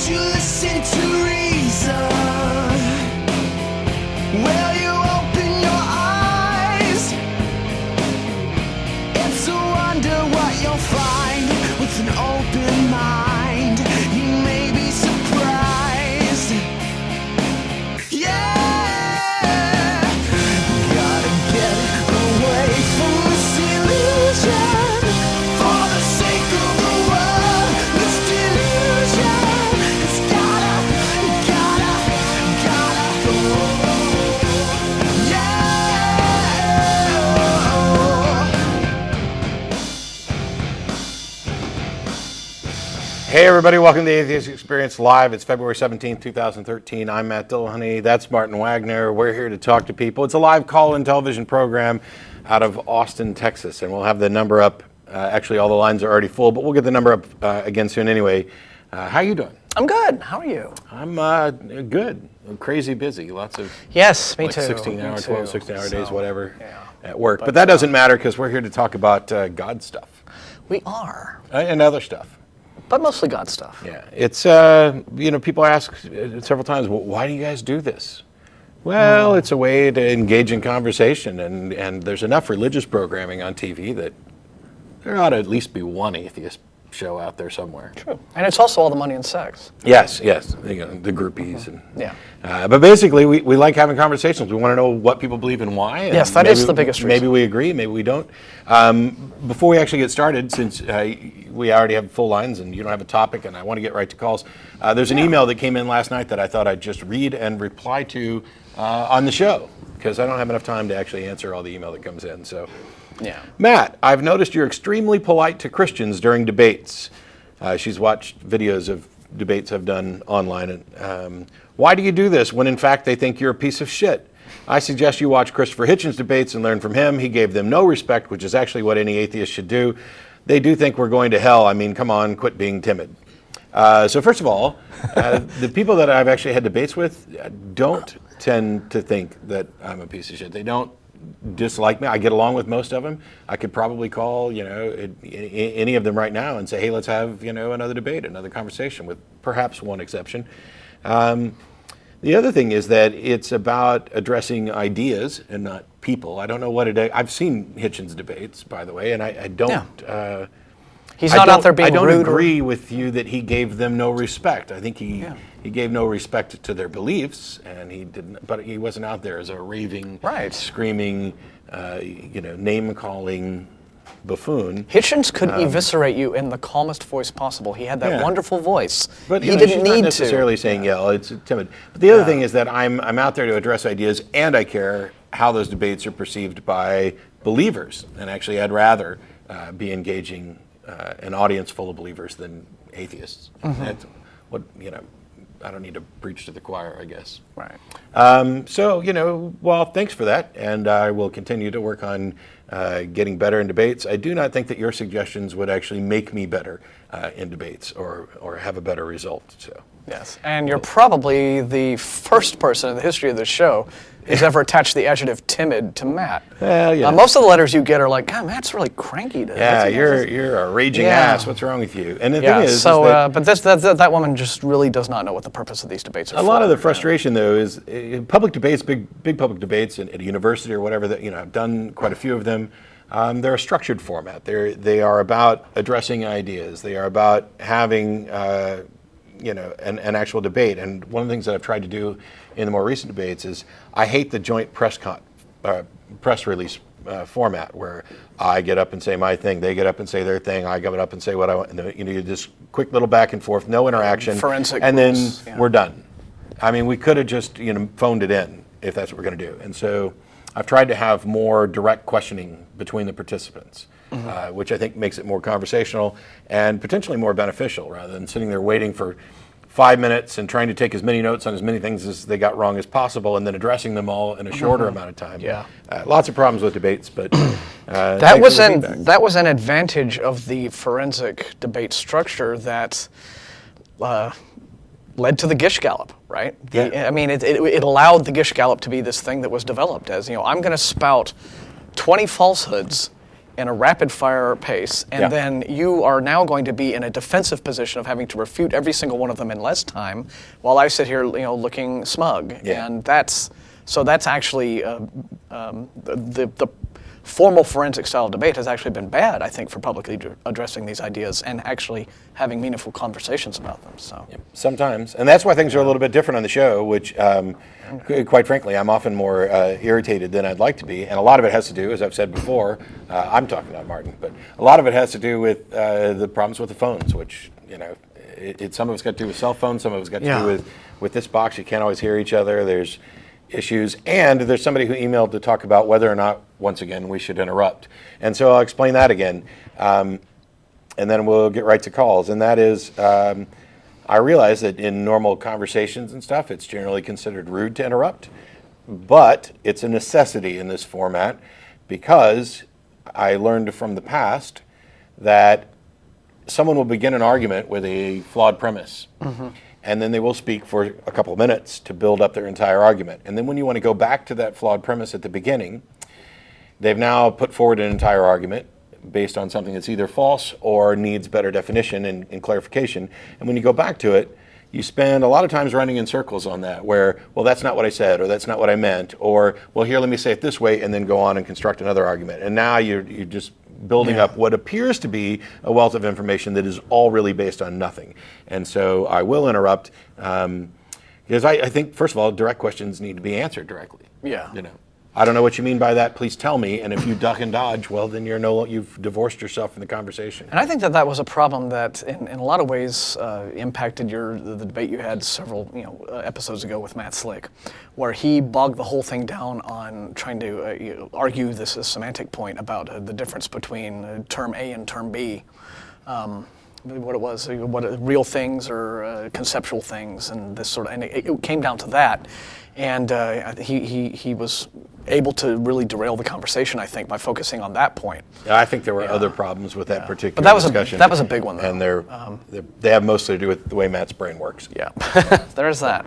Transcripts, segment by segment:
Won't you listen to reason? Will you open your eyes? It's a wonder what you'll find with an open mind. You may be surprised. Yeah, gotta get away from this illusion for the sake of the world. This delusion, it's gotta go. Hey everybody, welcome to the Atheist Experience Live. It's February 17th, 2013. I'm Matt Dillahunty, that's Martin Wagner. We're here to talk to people. It's a live call-in television program out of Austin, Texas, and we'll have the number up. Actually, all the lines are already full, but we'll get the number up again soon anyway. How you doing? I'm good. How are you? I'm good. I'm crazy busy. Lots of Yes, me like too. 16-hour, 12, 16-hour days, whatever, Yeah. at work. But that doesn't matter because we're here to talk about God stuff. We are, And other stuff. but mostly God stuff. Yeah, it's, people ask several times, well, why do you guys do this? Well, it's a way to engage in conversation, and there's enough religious programming on TV that there ought to at least be one atheist show out there somewhere. True. And it's also all the money and sex. Yes, the groupies. And, Yeah. but basically, we like having conversations. We want to know what people believe and why. And Yes, that is the biggest reason. Maybe we agree, maybe we don't. Before we actually get started, since we already have full lines and you don't have a topic and I want to get right to calls, there's an email that came in last night that I thought I'd just read and reply to on the show, because I don't have enough time to actually answer all the email that comes in. So. Yeah. Matt, I've noticed you're extremely polite to Christians during debates. She's watched videos of debates I've done online. Why do you do this when in fact they think you're a piece of shit? I suggest you watch Christopher Hitchens' debates and learn from him. He gave them no respect, which is actually what any atheist should do. They do think we're going to hell. I mean, come on, quit being timid. So first of all, the people that I've actually had debates with don't tend to think that I'm a piece of shit. They don't dislike me. I get along with most of them. I could probably call, any of them right now and say, hey, let's have, another debate, another conversation, with perhaps one exception. The other thing is that it's about addressing ideas and not people. I don't know what I've seen Hitchens' debates, by the way, and I don't. Yeah. He's not out there being rude. I don't agree with you that he gave them no respect. I think he gave no respect to their beliefs, and he didn't. But he wasn't out there as a raving, screaming, name-calling buffoon. Hitchens could eviscerate you in the calmest voice possible. He had that wonderful voice. But he didn't need not necessarily saying yell. It's timid. But the other thing is that I'm out there to address ideas, and I care how those debates are perceived by believers. And actually, I'd rather be engaging an audience full of believers than atheists. That's what I don't need to preach to the choir, I guess. Right. Well, thanks for that, and I will continue to work on getting better in debates. I do not think that your suggestions would actually make me better in debates or have a better result. So. Yes, and you're probably the first person in the history of the show who's ever attached the adjective timid to Matt. Well, yeah. Most of the letters you get are like, God, Matt's really cranky today. Yeah, you're a raging ass. What's wrong with you? And the thing is, but that woman just really does not know what the purpose of these debates are. A lot of the frustration, though, is public debates, big public debates at a university or whatever. That I've done quite a few of them. They're a structured format. They are about addressing ideas. They are about having an actual debate. And one of the things that I've tried to do in the more recent debates is I hate the joint press release format where I get up and say my thing, they get up and say their thing, I get up and say what I want, and you just quick little back and forth, no interaction, forensic and rules, then we're done. I mean, we could have just phoned it in if that's what we're going to do. And so I've tried to have more direct questioning between the participants. Which I think makes it more conversational and potentially more beneficial, rather than sitting there waiting for 5 minutes and trying to take as many notes on as many things as they got wrong as possible, and then addressing them all in a shorter amount of time. Yeah. Lots of problems with debates, but that was an advantage of the forensic debate structure that led to the Gish Gallop, right? I mean, it allowed the Gish Gallop to be this thing that was developed as, I'm going to spout 20 falsehoods in a rapid-fire pace, and then you are now going to be in a defensive position of having to refute every single one of them in less time, while I sit here, looking smug. Yeah. And that's actually the formal forensic style debate has actually been bad, I think, for publicly addressing these ideas and actually having meaningful conversations about them. So sometimes, and that's why things are a little bit different on the show, which, quite frankly, I'm often more irritated than I'd like to be, and a lot of it has to do, as I've said before, I'm talking about Martin, but a lot of it has to do with the problems with the phones, which some of it's got to do with cell phones, some of it's got to do with this box. You can't always hear each other. There's issues, and there's somebody who emailed to talk about whether or not, once again, we should interrupt. And so I'll explain that again, and then we'll get right to calls. And that is, I realize that in normal conversations and stuff, it's generally considered rude to interrupt, but it's a necessity in this format because I learned from the past that someone will begin an argument with a flawed premise. And then they will speak for a couple of minutes to build up their entire argument. And then when you want to go back to that flawed premise at the beginning, they've now put forward an entire argument based on something that's either false or needs better definition and clarification. And when you go back to it, you spend a lot of times running in circles on that, where, well, that's not what I said, or that's not what I meant, or, well, here, let me say it this way, and then go on and construct another argument. And now you're just building up what appears to be a wealth of information that is all really based on nothing. And so I will interrupt because I think, first of all, direct questions need to be answered directly. Yeah. I don't know what you mean by that. Please tell me. And if you duck and dodge, well, then you've divorced yourself from the conversation. And I think that was a problem that, in a lot of ways, impacted the debate you had several episodes ago with Matt Slick, where he bogged the whole thing down on trying to argue this semantic point about the difference between term A and term B. What it was, real things or conceptual things, and this sort of, and it came down to that. And he was able to really derail the conversation, I think, by focusing on that point. Yeah, I think there were other problems with that particular discussion. That was a big one, though. And they have mostly to do with the way Matt's brain works. Yeah, there's that.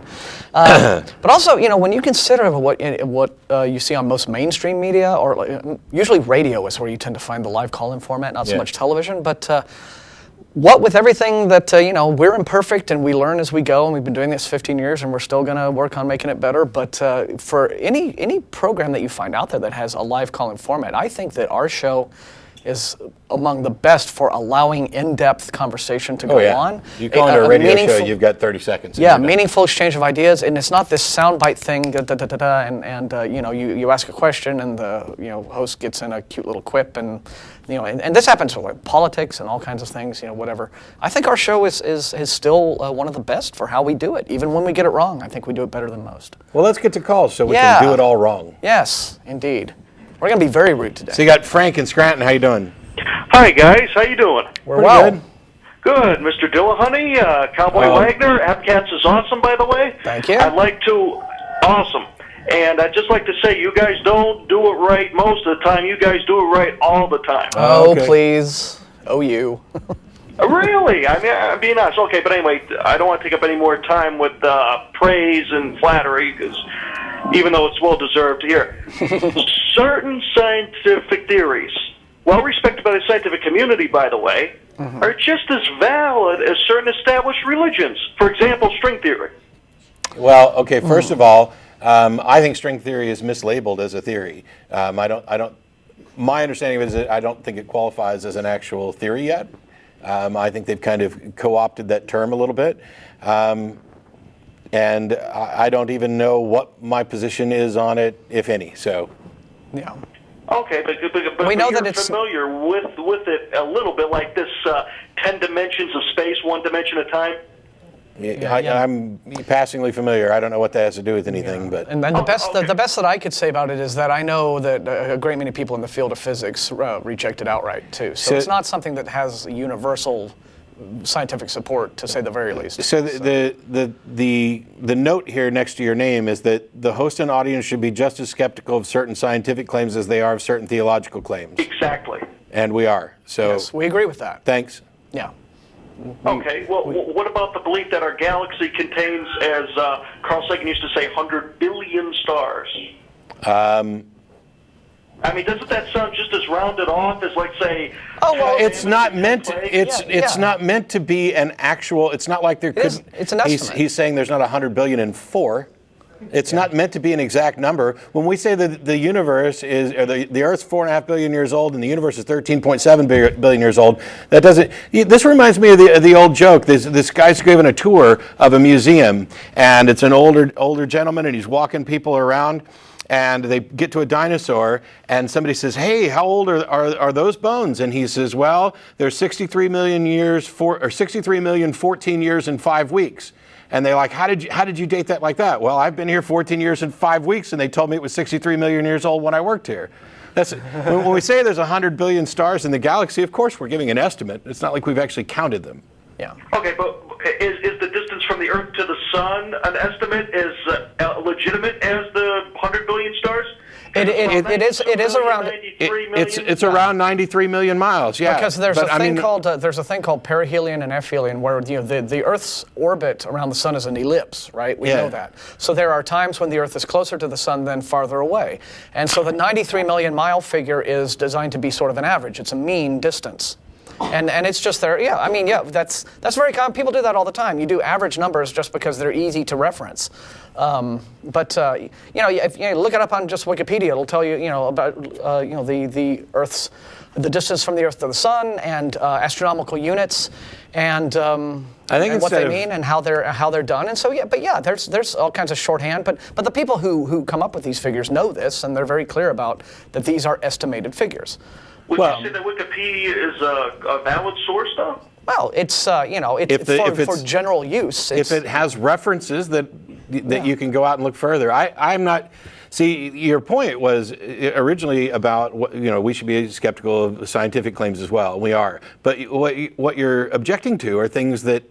But also, when you consider what you see on most mainstream media, or usually radio is where you tend to find the live call-in format, not so much television, but what with everything that, we're imperfect and we learn as we go, and we've been doing this 15 years and we're still going to work on making it better, but for any program that you find out there that has a live call-in format, I think that our show is among the best for allowing in-depth conversation to go on. You call it a radio show, you've got 30 seconds. Yeah, meaningful exchange of ideas, and it's not this soundbite thing, and you ask a question and the host gets in a cute little quip, and this happens with politics and all kinds of things, whatever. I think our show is still one of the best for how we do it. Even when we get it wrong, I think we do it better than most. Well, let's get to calls so we can do it all wrong. Yes, indeed. We're going to be very rude today. So you got Frank in Scranton. How you doing? Hi, guys. How you doing? We're well. Good. Good. Mr. Dillahunty, Cowboy Wagner, Appcats is awesome, by the way. Thank you. Awesome. And I'd just like to say, you guys don't do it right most of the time. You guys do it right all the time. Oh, okay. Please. Oh, you. Really? I mean, I'm being honest. Okay, but anyway, I don't want to take up any more time with praise and flattery, because even though it's well-deserved here, certain scientific theories, well respected by the scientific community, by the way, are just as valid as certain established religions. For example, string theory. Well, okay, first of all, I think string theory is mislabeled as a theory. My understanding of it is that I don't think it qualifies as an actual theory yet. I think they've kind of co-opted that term a little bit. And I don't even know what my position is on it, if any. So, yeah. Okay, but we know you're that it's familiar with it a little bit, like this 10 dimensions of space, one dimension at a time. I'm passingly familiar. I don't know what that has to do with anything, but and then the best that I could say about it is that I know that a great many people in the field of physics reject it outright too. So it's not something that has universal scientific support, to say the very least. So the note here next to your name is that the host and audience should be just as skeptical of certain scientific claims as they are of certain theological claims. Exactly. And we are. So yes, we agree with that. Thanks. Yeah. Okay, well, what about the belief that our galaxy contains, as Carl Sagan used to say, 100 billion stars? I mean, doesn't that sound just as rounded off as, like, say? Oh, well, It's not meant. It's Yeah. not meant to be an actual. It's not like there could. It's an estimate. He's saying there's not 100 billion and 4. It's not meant to be an exact number. When we say that the universe is, or the Earth's 4.5 billion years old, and the universe is 13.7 billion years old, that doesn't. This reminds me of the old joke. This guy's giving a tour of a museum, and it's an older gentleman, and he's walking people around. And they get to a dinosaur, and somebody says, "Hey, how old are those bones?" And he says, "Well, they're 63 million years, 63 million 14 years and 5 weeks." And they're like, "How did you date that like that?" "Well, I've been here 14 years and 5 weeks, and they told me it was 63 million years old when I worked here." That's when we say there's 100 billion stars in the galaxy. Of course, we're giving an estimate. It's not like we've actually counted them. Yeah. Okay, but is the distance from the Earth to the Sun an estimate as legitimate as the 100 billion stars? It is around. It's around 93 million miles. Yeah. Because there's a thing called perihelion and aphelion, where the Earth's orbit around the Sun is an ellipse, right? We know that. So there are times when the Earth is closer to the Sun than farther away, and so the 93 million mile figure is designed to be sort of an average. It's a mean distance. And it's just there. Yeah, I mean, yeah, that's very common. People do that all the time. You do average numbers just because they're easy to reference. But if you look it up on just Wikipedia, it'll tell you, about the Earth's, the distance from the Earth to the Sun, and astronomical units, and what they mean and how they're done. And so there's all kinds of shorthand. But the people who come up with these figures know this, and they're very clear about that these are estimated figures. Would you say that Wikipedia is a valid source, though? Well, it's for general use. If it has references that you can go out and look further. I'm not. See, your point was originally about we should be skeptical of scientific claims as well. We are, but what you're objecting to are things that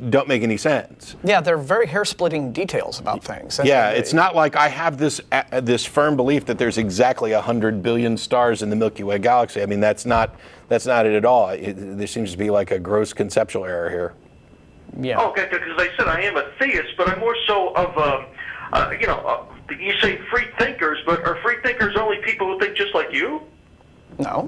don't make any sense. Yeah, they're very hair-splitting details about things. It's not like I have this firm belief that there's exactly 100 billion stars in the Milky Way galaxy. I mean, that's not it at all. There seems to be like a gross conceptual error here. Yeah. Okay, because I said I am a theist, but I'm more so of you say free thinkers, but are free thinkers only people who think just like you? No.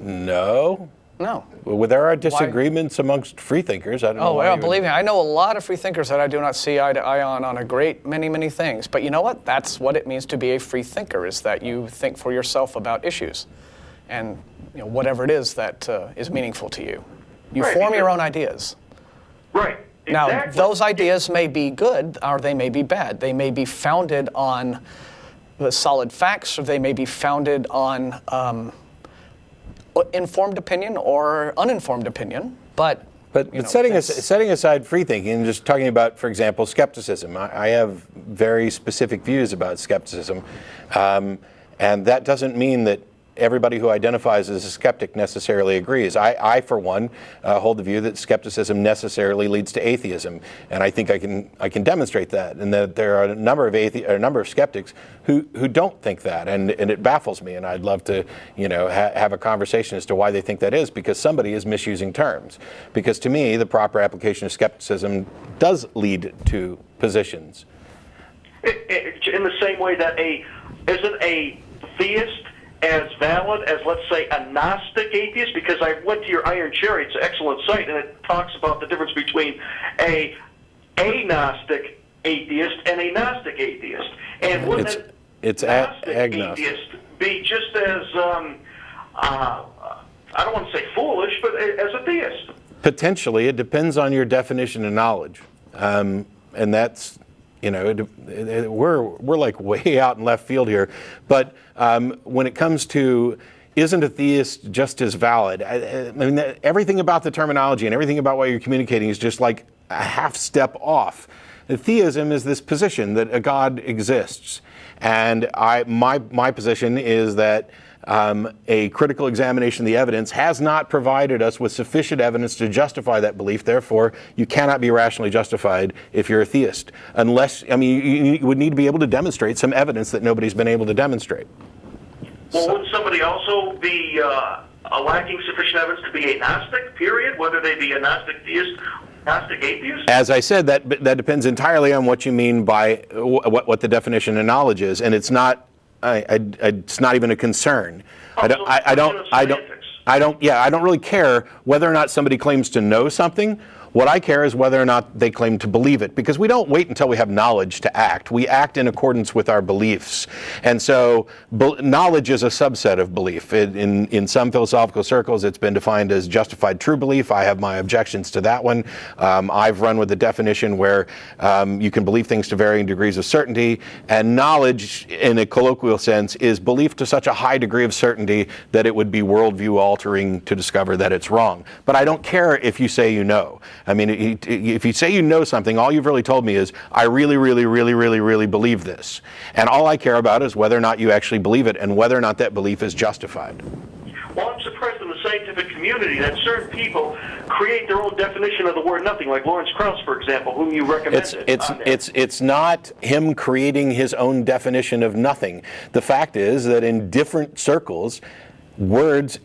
No. Well, there are disagreements amongst freethinkers. I don't know. Oh, well, believe me, I know a lot of freethinkers that I do not see eye to eye on a great many things. But you know what? That's what it means to be a free thinker, is that you think for yourself about issues. And whatever it is that is meaningful to you. You form your own ideas. Right. Exactly. Now, those ideas may be good, or they may be bad. They may be founded on the solid facts, or they may be founded on informed opinion or uninformed opinion, but setting aside free thinking and just talking about, for example, skepticism. I have very specific views about skepticism, and that doesn't mean that everybody who identifies as a skeptic necessarily agrees. I for one, hold the view that skepticism necessarily leads to atheism, and I think I can demonstrate that. And that there are a number of skeptics who don't think that, and it baffles me. And I'd love to have a conversation as to why they think that is, because somebody is misusing terms. Because to me, the proper application of skepticism does lead to positions. In the same way that isn't a theist as valid as, let's say, a Gnostic atheist? Because I went to your Iron Cherry, it's an excellent site, and it talks about the difference between a agnostic atheist and a Gnostic atheist. And wouldn't agnostic atheist be just as, I don't want to say foolish, but as a theist? Potentially. It depends on your definition of knowledge. And that's, we're like way out in left field here. But when it comes to, isn't a theist just as valid? I mean, everything about the terminology and everything about what you're communicating is just like a half step off. The theism is this position that a God exists. And my position is that a critical examination of the evidence has not provided us with sufficient evidence to justify that belief. Therefore, you cannot be rationally justified if you're a theist. Unless, you would need to be able to demonstrate some evidence that nobody's been able to demonstrate. Well, wouldn't somebody also be lacking sufficient evidence to be a Gnostic, period? Whether they be a Gnostic theist, Gnostic atheist? As I said, that depends entirely on what you mean by what the definition of knowledge is. And it's not it's not even a concern. Oh, so I don't really care whether or not somebody claims to know something. What I care is whether or not they claim to believe it, because we don't wait until we have knowledge to act. We act in accordance with our beliefs. And so knowledge is a subset of belief. In some philosophical circles, it's been defined as justified true belief. I have my objections to that one. I've run with the definition where you can believe things to varying degrees of certainty, and knowledge, in a colloquial sense, is belief to such a high degree of certainty that it would be worldview altering to discover that it's wrong. But I don't care if you say you know. I mean, if you say you know something, all you've really told me is, I really, really, really, really, really believe this. And all I care about is whether or not you actually believe it and whether or not that belief is justified. Well, I'm surprised in the scientific community that certain people create their own definition of the word nothing, like Lawrence Krauss, for example, whom you recommended. It's not him creating his own definition of nothing. The fact is that in different circles, words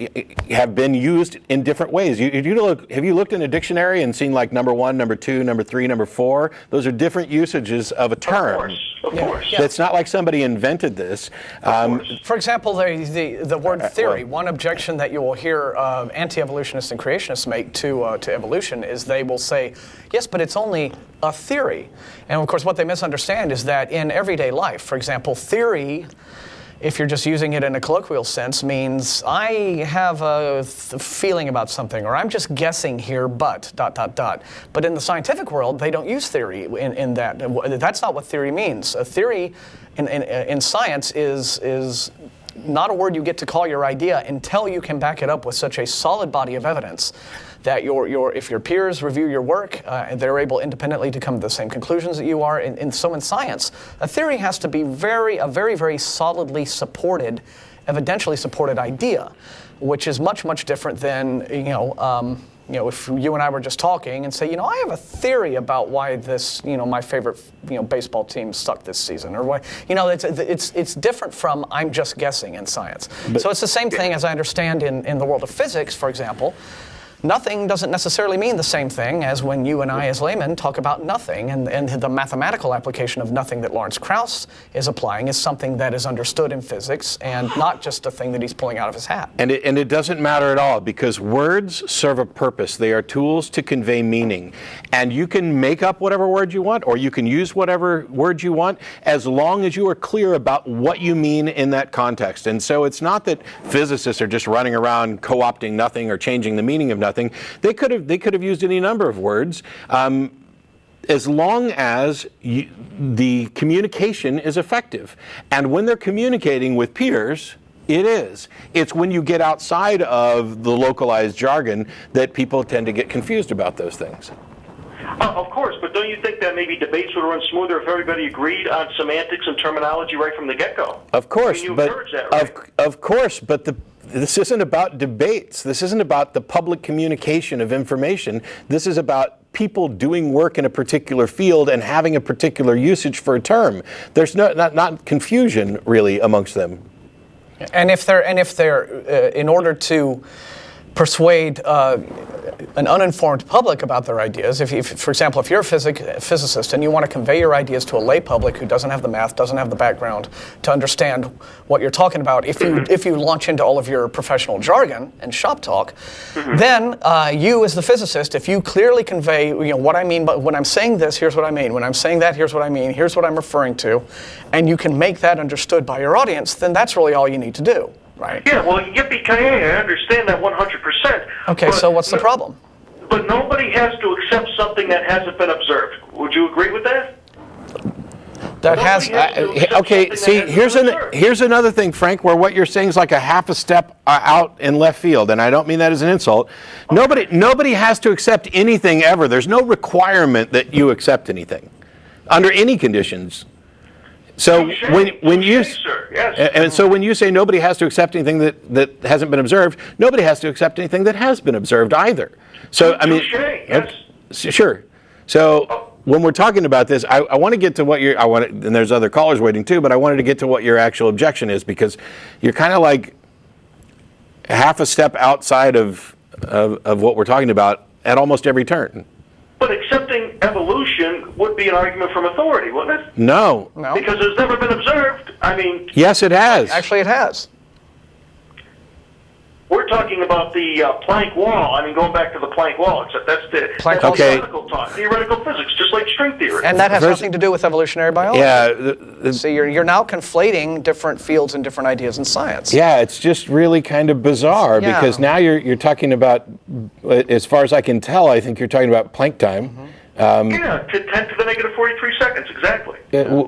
have been used in different ways. Have you looked in a dictionary and seen like number 1, number 2, number 3, number 4? Those are different usages of a term. Of course. Yeah. It's not like somebody invented this. For example, the word theory. One objection that you will hear anti-evolutionists and creationists make to evolution is they will say, yes, but it's only a theory. And of course, what they misunderstand is that in everyday life, for example, theory, if you're just using it in a colloquial sense, means I have a feeling about something, or I'm just guessing here, but ... But in the scientific world, they don't use theory in that. That's not what theory means. A theory in science is not a word you get to call your idea until you can back it up with such a solid body of evidence that if your peers review your work, they're able independently to come to the same conclusions that you are. So in science, a theory has to be a very, very solidly supported, evidentially supported idea, which is much, much different than, if you and I were just talking and say, I have a theory about why this, my favorite, baseball team sucked this season, or why, it's different from I'm just guessing in science. So it's the same thing, as I understand, in the world of physics, for example. Nothing doesn't necessarily mean the same thing as when you and I as laymen talk about nothing, and the mathematical application of nothing that Lawrence Krauss is applying is something that is understood in physics and not just a thing that he's pulling out of his hat. And it doesn't matter at all, because words serve a purpose. They are tools to convey meaning. And you can make up whatever word you want, or you can use whatever word you want, as long as you are clear about what you mean in that context. And so it's not that physicists are just running around co-opting nothing or changing the meaning of nothing. They could have used any number of words, as long as the communication is effective. And when they're communicating with peers, it is. It's when you get outside of the localized jargon that people tend to get confused about those things. Of course, but don't you think that maybe debates would run smoother if everybody agreed on semantics and terminology right from the get-go? Of course, you encourage that, right? Of course, but this isn't about debates. This isn't about the public communication of information. This is about people doing work in a particular field and having a particular usage for a term. There's not confusion really amongst them. And if they're in order to persuade an uninformed public about their ideas. If for example, if you're a physicist and you want to convey your ideas to a lay public who doesn't have the math, doesn't have the background to understand what you're talking about, if you launch into all of your professional jargon and shop talk, then you as the physicist, if you clearly convey what I mean, but when I'm saying this, here's what I mean. When I'm saying that, here's what I mean. Here's what I'm referring to, and you can make that understood by your audience, then that's really all you need to do. Right. Yeah, well, yippee-ki-yay, I understand that 100%. Okay, so what's the problem? But nobody has to accept something that hasn't been observed. Would you agree with that? Okay, see, here's another thing, Frank, where what you're saying is like a half a step out in left field, and I don't mean that as an insult. Okay. Nobody has to accept anything ever. There's no requirement that you accept anything under any conditions. So when you say nobody has to accept anything that hasn't been observed, nobody has to accept anything that has been observed either. So yes. Sure. So when we're talking about this, I want to get to what and there's other callers waiting too, but I wanted to get to what your actual objection is, because you're kind of like half a step outside of what we're talking about at almost every turn. But accepting accepting evolution would be an argument from authority, wouldn't it? No. No. Because it's never been observed. I mean, Yes, it has. Actually, it has. we're talking about the Planck wall. I mean, going back to the Planck wall, except that's Planck wall. Okay. theoretical talk, theoretical physics, just like string theory. And that has First- nothing to do with evolutionary biology. Yeah. So you're now conflating different fields and different ideas in science. Yeah, it's just really kind of bizarre Yeah. because now you're talking about, as far as I can tell, I think you're talking about Planck time. Yeah, to 10 to the negative 43 seconds, exactly.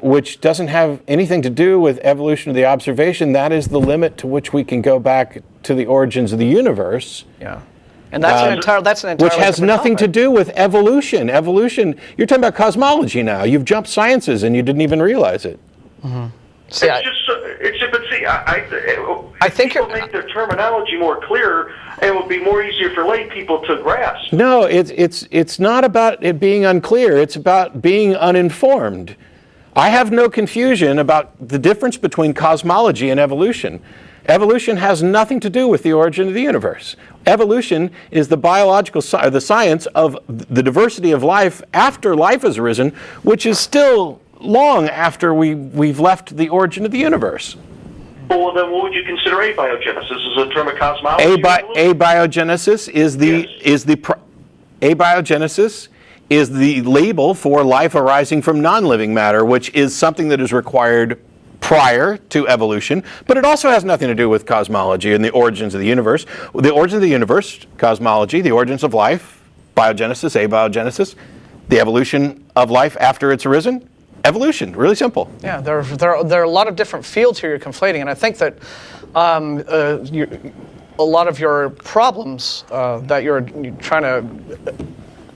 Which doesn't have anything to do with evolution of the observation. That is the limit to which we can go back to the origins of the universe, Yeah. And that's an entirely which has different nothing to topic. do with evolution. Evolution, you're talking about cosmology now. You've jumped sciences and you didn't even realize it. See, But see, I think people you're- make their terminology more clear, it would be more easier for lay people to grasp. No, it's not about it being unclear. It's about being uninformed. I have no confusion about the difference between cosmology and evolution. Evolution has nothing to do with the origin of the universe. Evolution is the biological the science of the diversity of life after life has arisen, which is still long after we've left the origin of the universe. Well, then what would you consider abiogenesis? Is it a term of cosmology? Abiogenesis is abiogenesis is the label for life arising from non-living matter, which is something that is required prior to evolution, but it also has nothing to do with cosmology and the origins of the universe. The origins of the universe, cosmology, the origins of life, biogenesis, abiogenesis, the evolution of life after it's arisen, evolution, really simple. Yeah, there are a lot of different fields here you're conflating, and I think that a lot of your problems that you're trying to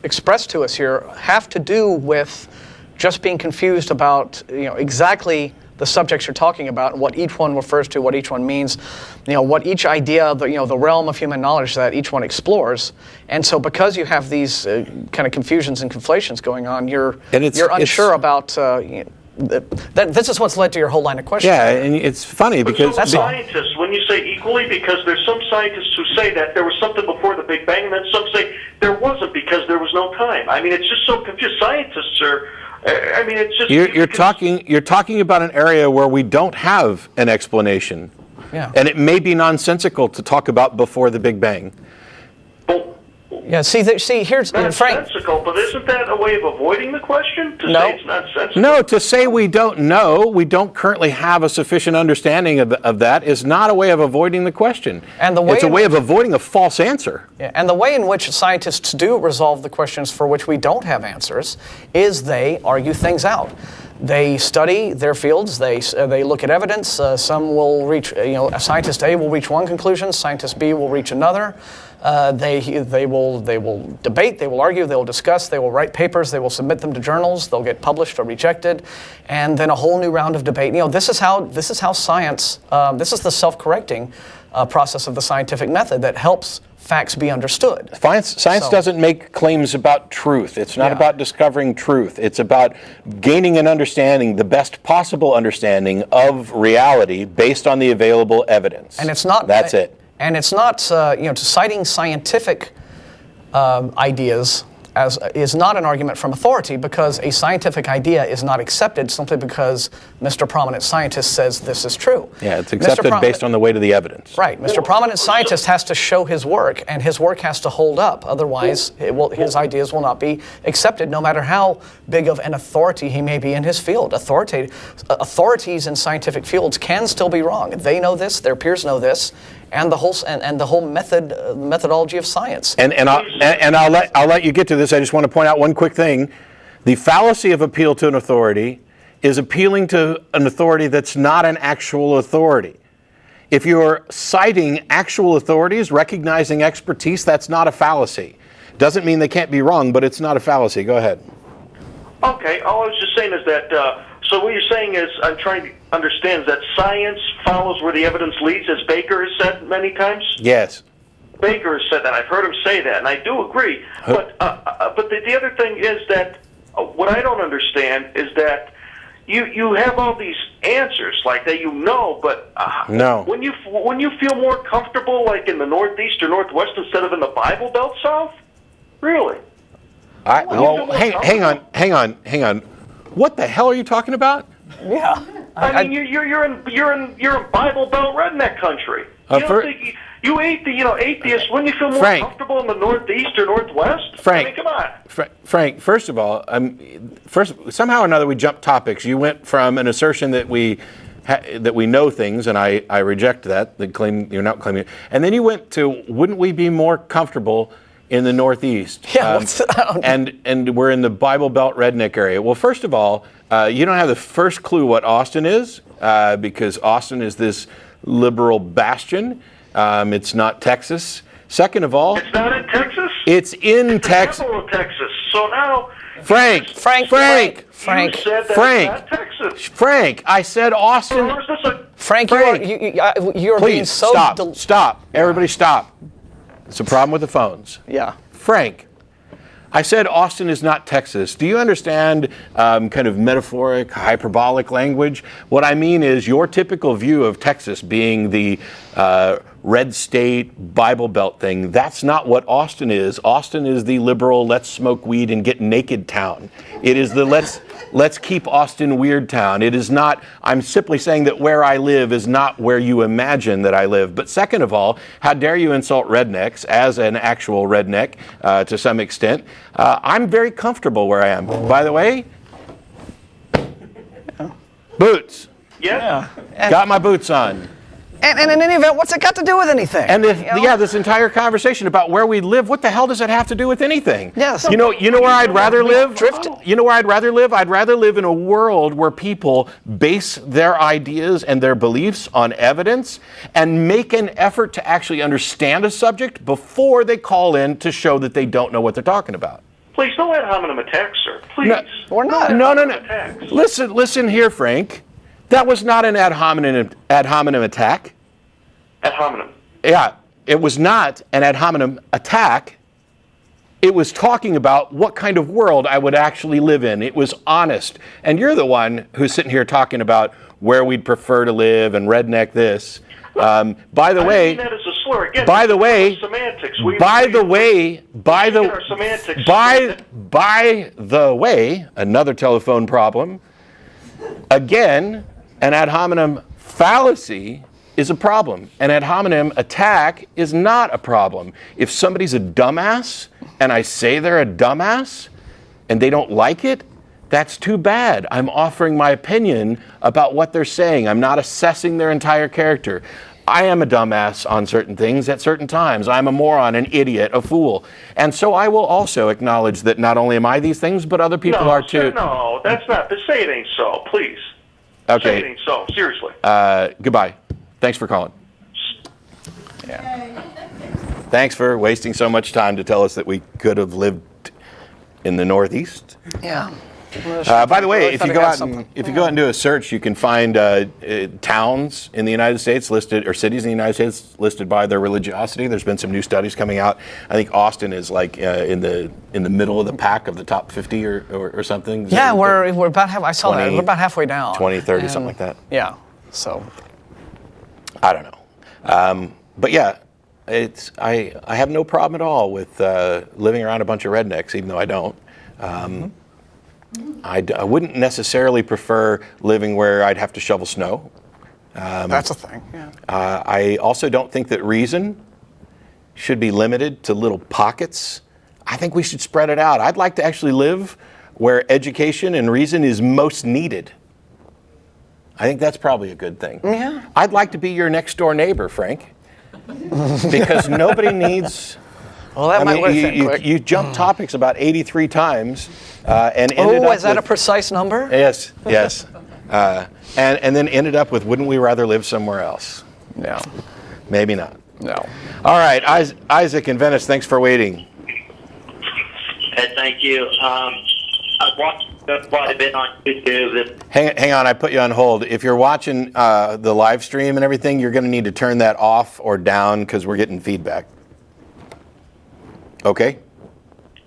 express to us here have to do with just being confused about exactly the subjects you're talking about and what each one refers to, what each one means, what each idea, the realm of human knowledge that each one explores. And so because you have these kind of confusions and conflations going on, you're unsure about this is what's led to your whole line of questioning. Yeah, and it's funny because Some scientists, when you say equally, because there's some scientists who say that there was something before the Big Bang, and then some say there wasn't because there was no time. I mean, it's just so confused. Scientists are. I mean, it's just you're talking about an area where we don't have an explanation, and it may be nonsensical to talk about before the Big Bang. Yeah, see, here's Frank. Nonsensical, but isn't that a way of avoiding the question? To say it's nonsensical? No, to say we don't know, we don't currently have a sufficient understanding of that is not a way of avoiding the question. And it's a way of avoiding a false answer. Yeah, and the way in which scientists do resolve the questions for which we don't have answers is they argue things out. They study their fields. They look at evidence. Some will reach, scientist A will reach one conclusion. Scientist B will reach another. They will debate. They will argue. They will discuss. They will write papers. They will submit them to journals. They'll get published or rejected, and then a whole new round of debate. This is how science. This is the self-correcting process of the scientific method that helps facts be understood. Science doesn't make claims about truth. It's not about discovering truth. It's about gaining an understanding, the best possible understanding of reality based on the available evidence. And it's not. That's it. And it's not, citing scientific ideas is not an argument from authority, because a scientific idea is not accepted simply because Mr. Prominent Scientist says this is true. Yeah, it's accepted based on the weight of the evidence. Right. Mr. Prominent Scientist has to show his work, and his work has to hold up. Otherwise, his ideas will not be accepted, no matter how big of an authority he may be in his field. Authorities in scientific fields can still be wrong. They know this, their peers know this, and the whole methodology of science. And I'll let you get to this. I just want to point out one quick thing. The fallacy of appeal to an authority is appealing to an authority that's not an actual authority. If you're citing actual authorities, recognizing expertise, that's not a fallacy. Doesn't mean they can't be wrong, but it's not a fallacy. Go ahead. Okay, all I was just saying is that, so what you're saying is, I'm trying to understand, is that science follows where the evidence leads, as Baker has said many times? Yes. Baker has said that. I've heard him say that, and I do agree. But the other thing is that what I don't understand is that you have all these answers like that, but no. When you feel more comfortable, like in the Northeast or Northwest instead of in the Bible Belt South, really? Well, hang on. What the hell are you talking about? Yeah. I mean, you're in Bible Belt redneck country. You don't think you atheists, wouldn't you feel more comfortable in the Northeast or Northwest? Frank, I mean, come on. Frank, first of all, somehow or another we jumped topics. You went from an assertion that we know things, and I reject that. The claim you're not claiming it, and then you went to, wouldn't we be more comfortable in the Northeast? Yeah, what's that? And we're in the Bible Belt redneck area. Well, first of all, you don't have the first clue what Austin is, because Austin is this liberal bastion. It's not Texas. Second of all, it's not in Texas. It's in Texas. Capital of Texas. So now, Frank. You said that it's not Texas. Frank, I said Austin. Frank, you're please, being so... Stop. Everybody stop. It's a problem with the phones. Yeah. Frank, I said Austin is not Texas. Do you understand kind of metaphoric, hyperbolic language? What I mean is your typical view of Texas being the red state, Bible Belt thing. That's not what Austin is. Austin is the liberal, let's smoke weed and get naked town. It is the let's keep Austin weird town. It is not, I'm simply saying that where I live is not where you imagine that I live. But second of all, how dare you insult rednecks as an actual redneck to some extent. I'm very comfortable where I am. By the way, boots. Yes. Yeah. Got my boots on. And in any event, what's it got to do with anything? And this entire conversation about where we live, what the hell does it have to do with anything? Yes. You know where I'd rather live? You know where I'd rather live? I'd rather live in a world where people base their ideas and their beliefs on evidence and make an effort to actually understand a subject before they call in to show that they don't know what they're talking about. Please, no ad hominem attacks, sir. Please. No, we're not. No. Listen here, Frank. That was not an ad hominem attack. Ad hominem. Yeah, it was not an ad hominem attack. It was talking about what kind of world I would actually live in. It was honest. And you're the one who's sitting here talking about where we'd prefer to live and redneck this. By the way, I mean that as a slur. Again, by the way, semantics. By the way, another telephone problem. Again, an ad hominem fallacy is a problem. An ad hominem attack is not a problem. If somebody's a dumbass and I say they're a dumbass and they don't like it, that's too bad. I'm offering my opinion about what they're saying. I'm not assessing their entire character. I am a dumbass on certain things at certain times. I'm a moron, an idiot, a fool. And so I will also acknowledge that not only am I these things, but other people are too. No, that's not. Say it ain't so, please. Okay. Say it ain't so, seriously. Goodbye. Thanks for calling. Yeah. Thanks for wasting so much time to tell us that we could have lived in the Northeast. Yeah. By the way, if you go out and do a search, you can find towns in the United States listed, or cities in the United States listed by their religiosity. There's been some new studies coming out. I think Austin is like in the middle of the pack of the top 50 or something. Yeah, we're about I saw 20, that. We're about halfway down. 20, 30, something like that. Yeah. So. I don't know. But yeah, I have no problem at all with living around a bunch of rednecks, even though I don't. I wouldn't necessarily prefer living where I'd have to shovel snow. That's a thing, yeah. I also don't think that reason should be limited to little pockets. I think we should spread it out. I'd like to actually live where education and reason is most needed. I think that's probably a good thing. Yeah. I'd like to be your next door neighbor, Frank, because nobody needs... Well, that might work quick. You jumped topics about 83 times and ended up is that a precise number? Yes. And then ended up with, wouldn't we rather live somewhere else? No. Maybe not. No. All right, Isaac in Venice, thanks for waiting. Hey, thank you. I've watched quite a bit on YouTube. Hang on, I put you on hold. If you're watching the live stream and everything, you're going to need to turn that off or down because we're getting feedback. Okay?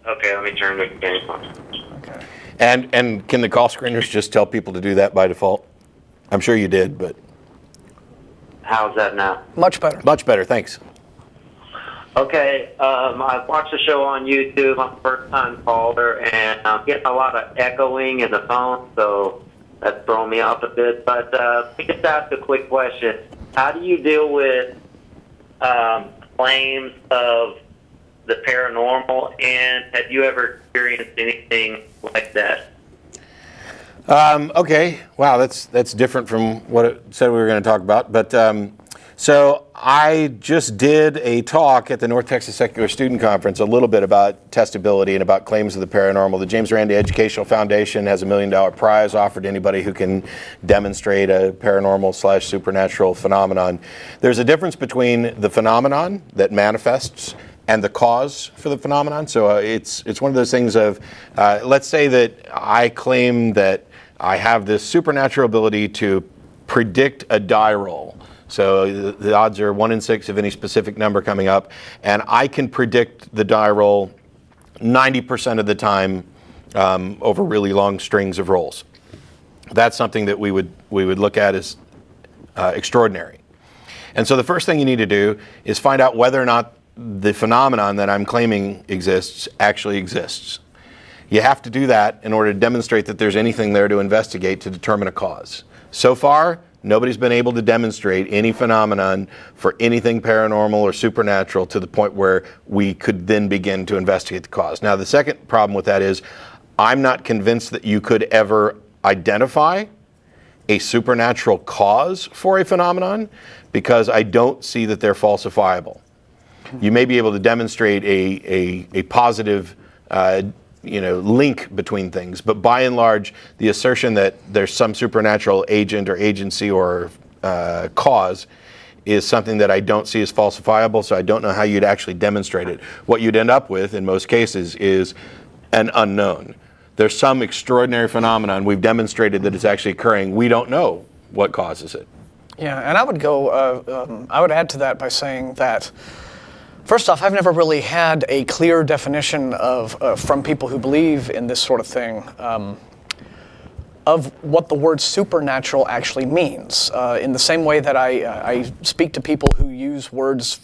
Okay, let me turn the game on. Okay. And can the call screeners just tell people to do that by default? I'm sure you did, but... How's that now? Much better. Much better, thanks. Okay, I watched the show on YouTube. I'm a first-time caller, and I'm getting a lot of echoing in the phone, so that's throwing me off a bit. But let me just ask a quick question. How do you deal with claims of the paranormal, and have you ever experienced anything like that? Okay. Wow, that's different from what it said we were going to talk about. But so I just did a talk at the North Texas Secular Student Conference a little bit about testability and about claims of the paranormal. The James Randi Educational Foundation has a $1 million prize offered to anybody who can demonstrate a paranormal / supernatural phenomenon. There's a difference between the phenomenon that manifests and the cause for the phenomenon. So it's one of those things of, let's say that I claim that I have this supernatural ability to predict a die roll. So the odds are 1 in 6 of any specific number coming up, and I can predict the die roll 90% of the time over really long strings of rolls. That's something that we would look at as extraordinary. And so the first thing you need to do is find out whether or not the phenomenon that I'm claiming exists actually exists. You have to do that in order to demonstrate that there's anything there to investigate to determine a cause. So far, nobody's been able to demonstrate any phenomenon for anything paranormal or supernatural to the point where we could then begin to investigate the cause. Now, the second problem with that is I'm not convinced that you could ever identify a supernatural cause for a phenomenon because I don't see that they're falsifiable. You may be able to demonstrate a positive link between things, but by and large, the assertion that there's some supernatural agent or agency or cause is something that I don't see as falsifiable, so I don't know how you'd actually demonstrate it. What you'd end up with, in most cases, is an unknown. There's some extraordinary phenomenon. We've demonstrated that it's actually occurring. We don't know what causes it. Yeah, and I would go, I would add to that by saying that first off, I've never really had a clear definition of from people who believe in this sort of thing of what the word supernatural actually means. In the same way that I speak to people who use words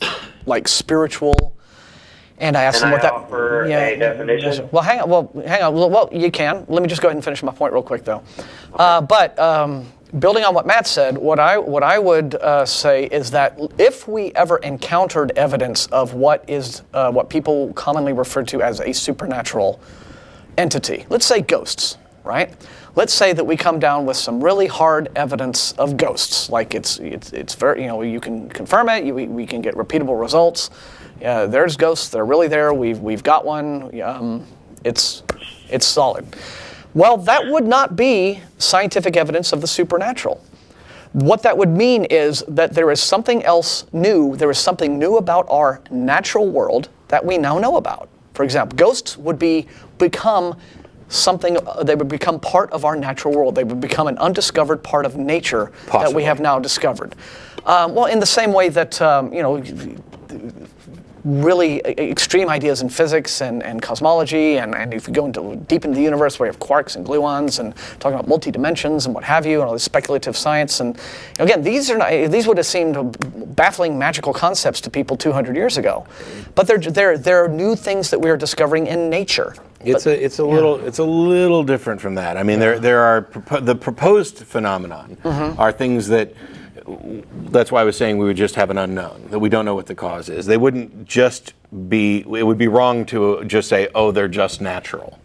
like spiritual, and I ask them what that. Offer a definition? Well, hang on. Well, you can. Let me just go ahead and finish my point real quick, though. Building on what Matt said, what I would say is that if we ever encountered evidence of what people commonly refer to as a supernatural entity, let's say ghosts, right? Let's say that we come down with some really hard evidence of ghosts, like it's very, you can confirm it, we can get repeatable results. There's ghosts, they're really there. We've got one. It's solid. Well, that would not be scientific evidence of the supernatural. What that would mean is that there is something else new, there is something new about our natural world that we now know about. For example, ghosts would become something, they would become part of our natural world. They would become an undiscovered part of nature that we have now discovered. Well, in the same way that, really extreme ideas in physics and cosmology, and if you go deep into the universe where you have quarks and gluons and talking about multi-dimensions and what have you, and all this speculative science. And again, these would have seemed baffling magical concepts to people 200 years ago. But they're new things that we are discovering in nature. It's a little different from that. I mean, there are the proposed phenomenon are things that. That's why I was saying we would just have an unknown, that we don't know what the cause is. They wouldn't just be, it would be wrong to just say, oh, they're just natural.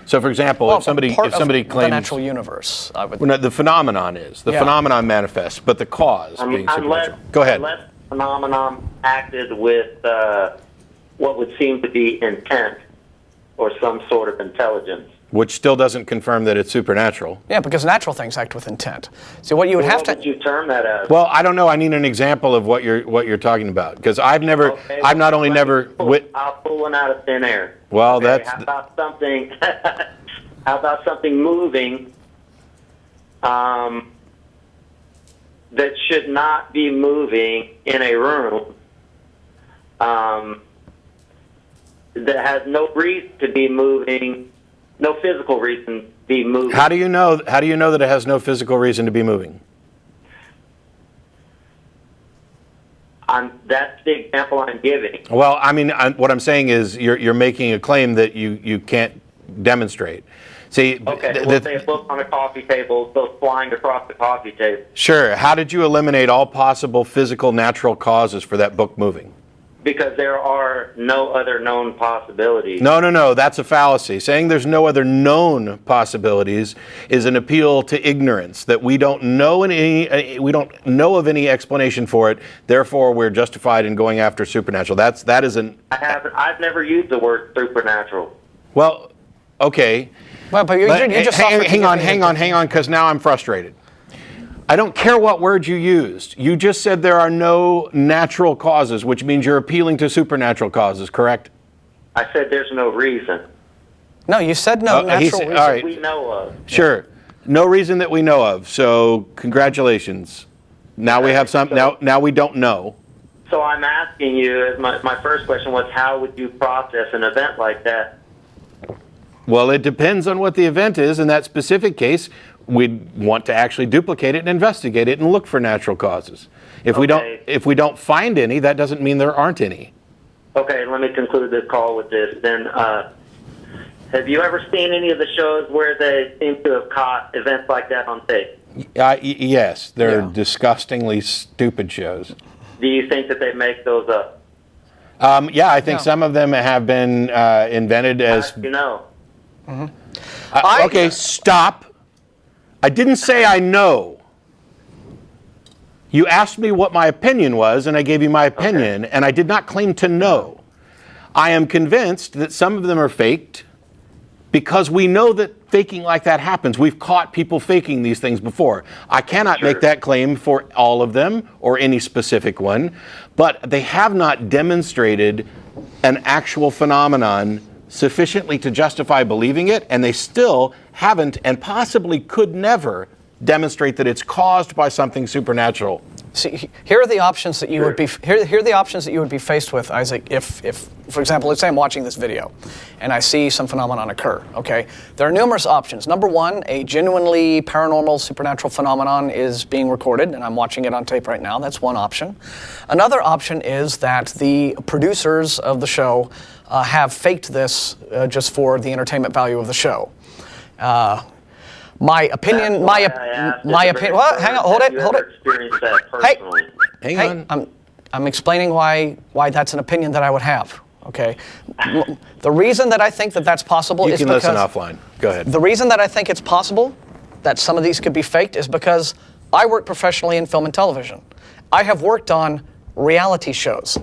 So, for example, if somebody claims the natural universe, I would. Well, no, the phenomenon is the phenomenon manifests, but the cause being supernatural. Go ahead. Unless the phenomenon acted with what would seem to be intent or some sort of intelligence. Which still doesn't confirm that it's supernatural. Yeah, because natural things act with intent. So what you would have to. What would you term that as? Well, I don't know. I need an example of what you're talking about, because I've never. Okay, I've not only never. I'll pull one out of thin air. Well, okay, that's. How about something? How about something moving? That should not be moving in a room. That has no reason to be moving. No physical reason to be moving. How do you know that it has no physical reason to be moving? That's the example I'm giving. Well, I mean, what I'm saying is you're making a claim that you can't demonstrate. See, Okay, we'll say a book on a coffee table goes flying across the coffee table. Sure. How did you eliminate all possible physical, natural causes for that book moving? Because there are no other known possibilities. No. That's a fallacy. Saying there's no other known possibilities is an appeal to ignorance, that we don't know of any explanation for it. Therefore, we're justified in going after supernatural. That is an. I've never used the word supernatural. Well, okay. Well, but you just hang on, because now I'm frustrated. I don't care what word you used. You just said there are no natural causes, which means you're appealing to supernatural causes, correct? I said there's no reason. No, you said no natural reason. All right. We know of. Sure. No reason that we know of. So congratulations. Now we have some. Now we don't know. So I'm asking you, my first question was, how would you process an event like that? Well, it depends on what the event is. In that specific case, we'd want to actually duplicate it and investigate it and look for natural causes. If we don't find any, that doesn't mean there aren't any. Okay, let me conclude this call with this. Then, have you ever seen any of the shows where they seem to have caught events like that on tape? Yes, they're disgustingly stupid shows. Do you think that they make those up? Yeah, I think some of them have been invented as. You know. Okay, stop. I didn't say I know. You asked me what my opinion was, and I gave you my opinion, and I did not claim to know. I am convinced that some of them are faked because we know that faking like that happens. We've caught people faking these things before. I cannot make that claim for all of them or any specific one, but they have not demonstrated an actual phenomenon sufficiently to justify believing it, and they still haven't and possibly could never demonstrate that it's caused by something supernatural. See, here are the options that you would be here are the options that you would be faced with, Isaac, if for example, let's say I'm watching this video and I see some phenomenon occur, okay? There are numerous options. Number one, a genuinely paranormal supernatural phenomenon is being recorded and I'm watching it on tape right now. That's one option. Another option is that the producers of the show have faked this just for the entertainment value of the show. My opinion. What? Hang on. Hold it. Hang on. I'm explaining why that's an opinion that I would have. Okay. The reason that I think that that's possible is because. You can listen offline. Go ahead. The reason that I think it's possible that some of these could be faked is because I work professionally in film and television. I have worked on reality shows.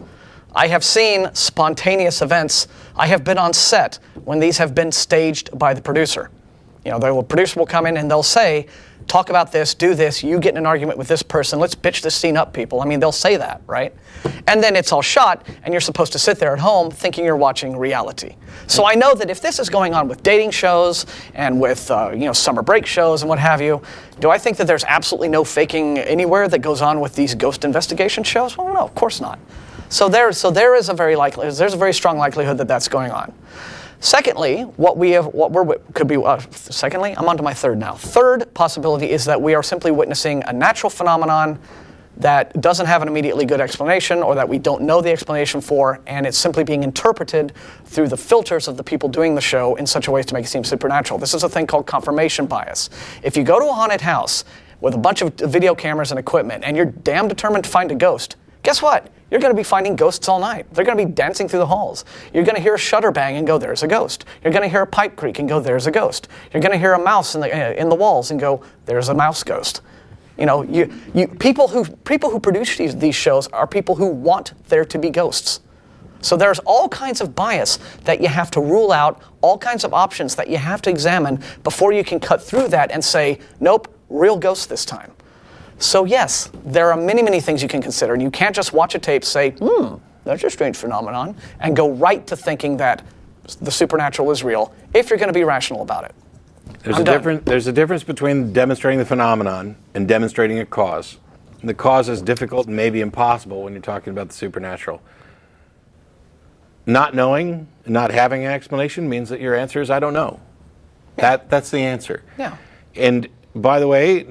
I have seen spontaneous events. I have been on set when these have been staged by the producer. You know, the producer will come in and they'll say, talk about this, do this, you get in an argument with this person, let's bitch this scene up, people. I mean, they'll say that, right? And then it's all shot, and you're supposed to sit there at home thinking you're watching reality. So I know that if this is going on with dating shows and with, summer break shows and what have you, do I think that there's absolutely no faking anywhere that goes on with these ghost investigation shows? Well, no, of course not. So there's a very strong likelihood that that's going on. Secondly, secondly, I'm on to my third now. Third possibility is that we are simply witnessing a natural phenomenon that doesn't have an immediately good explanation or that we don't know the explanation for, and it's simply being interpreted through the filters of the people doing the show in such a way to make it seem supernatural. This is a thing called confirmation bias. If you go to a haunted house with a bunch of video cameras and equipment and you're damn determined to find a ghost, guess what? You're going to be finding ghosts all night. They're going to be dancing through the halls. You're going to hear a shutter bang and go, there's a ghost. You're going to hear a pipe creak and go, there's a ghost. You're going to hear a mouse in the walls and go, there's a mouse ghost. You know, people who produce these shows are people who want there to be ghosts. So there's all kinds of bias that you have to rule out, all kinds of options that you have to examine before you can cut through that and say, nope, real ghost this time. So yes, there are many, many things you can consider, and you can't just watch a tape, say, that's a strange phenomenon, and go right to thinking that the supernatural is real, if you're going to be rational about it. There's a difference between demonstrating the phenomenon and demonstrating a cause. And the cause is difficult and maybe impossible when you're talking about the supernatural. Not knowing, not having an explanation means that your answer is, I don't know. Yeah. That's the answer. Yeah. And by the way,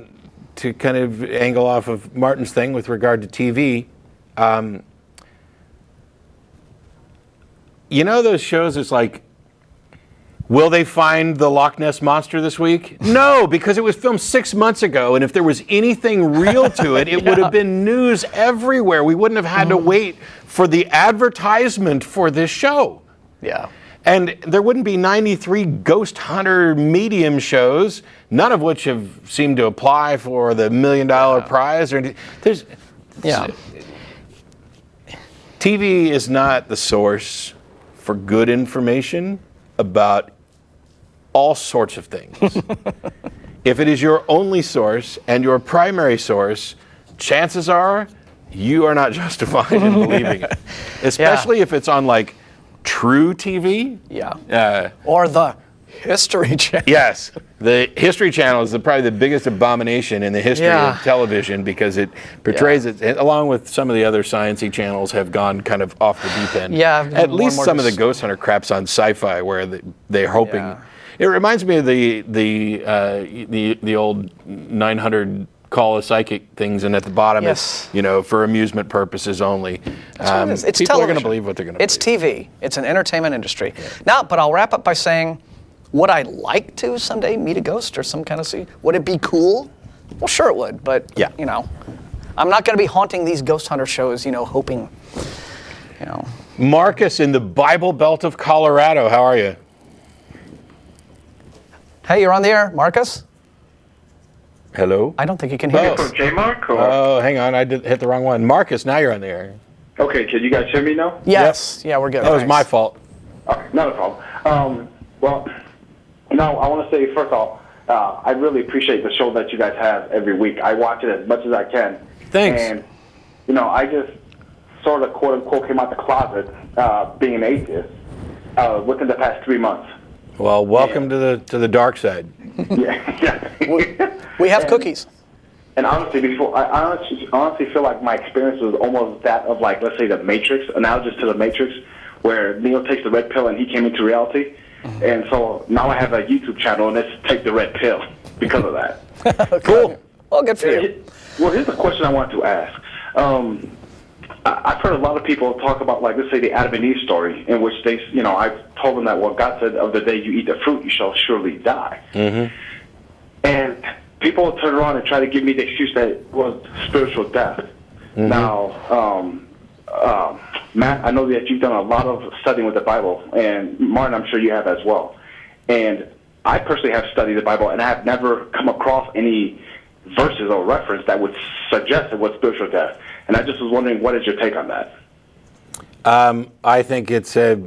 to kind of angle off of Martin's thing with regard to TV, you know those shows, it's like, will they find the Loch Ness Monster this week? No, because it was filmed 6 months ago, and if there was anything real to it, it would have been news everywhere. We wouldn't have had to wait for the advertisement for this show. Yeah. And there wouldn't be 93 ghost hunter medium shows, none of which have seemed to apply for the $1 million prize. Or anything. TV is not the source for good information about all sorts of things. If it is your only source and your primary source, chances are you are not justified in believing it. Especially if it's on like true TV. Yeah. Or the History Channel. Yes. The History Channel is probably the biggest abomination in the history of television because it portrays it, along with some of the other sciencey channels have gone kind of off the deep end. Yeah. At least some of the Ghost Hunter crap's on Sci-Fi where they're hoping. Yeah. It reminds me of the old 900 call a psychic things, and at the bottom it's, for amusement purposes only. That's what it is. It's people television. are going to believe what they're going to believe. It's TV. It's an entertainment industry. Now, but I'll wrap up by saying, would I like to someday meet a ghost or some kind of would it be cool? Well, sure it would, but I'm not going to be haunting these ghost hunter shows, hoping, Marcus in the Bible Belt of Colorado, how are you? Hey, you're on the air, Marcus? Hello? I don't think you can hear us. J-Mark? Oh, hang on, I hit the wrong one. Marcus, now you're on the air. Okay, can you guys hear me now? Yes. Yep. Yeah, we're good. That was my fault. Not a problem. I want to say, first off, I really appreciate the show that you guys have every week. I watch it as much as I can. Thanks. And, I just sort of, quote-unquote, came out the closet being an atheist within the past 3 months. Well, welcome to the dark side. We have cookies. And honestly, I honestly feel like my experience was almost that of, like, let's say the Matrix, analogous to the Matrix, where Neo takes the red pill and he came into reality. Mm-hmm. And so now I have a YouTube channel, and it's Take the Red Pill because of that. Cool. Well, good for you. Well, here's a question I wanted to ask. I've heard a lot of people talk about, like, let's say the Adam and Eve story, in which they, I've told them that, well, God said, of the day you eat the fruit, you shall surely die. Mm-hmm. And people turn around and try to give me the excuse that it was spiritual death. Mm-hmm. Now, Matt, I know that you've done a lot of studying with the Bible, and Martin, I'm sure you have as well. And I personally have studied the Bible, and I have never come across any verses or reference that would suggest it was spiritual death. And I just was wondering, what is your take on that? I think it's a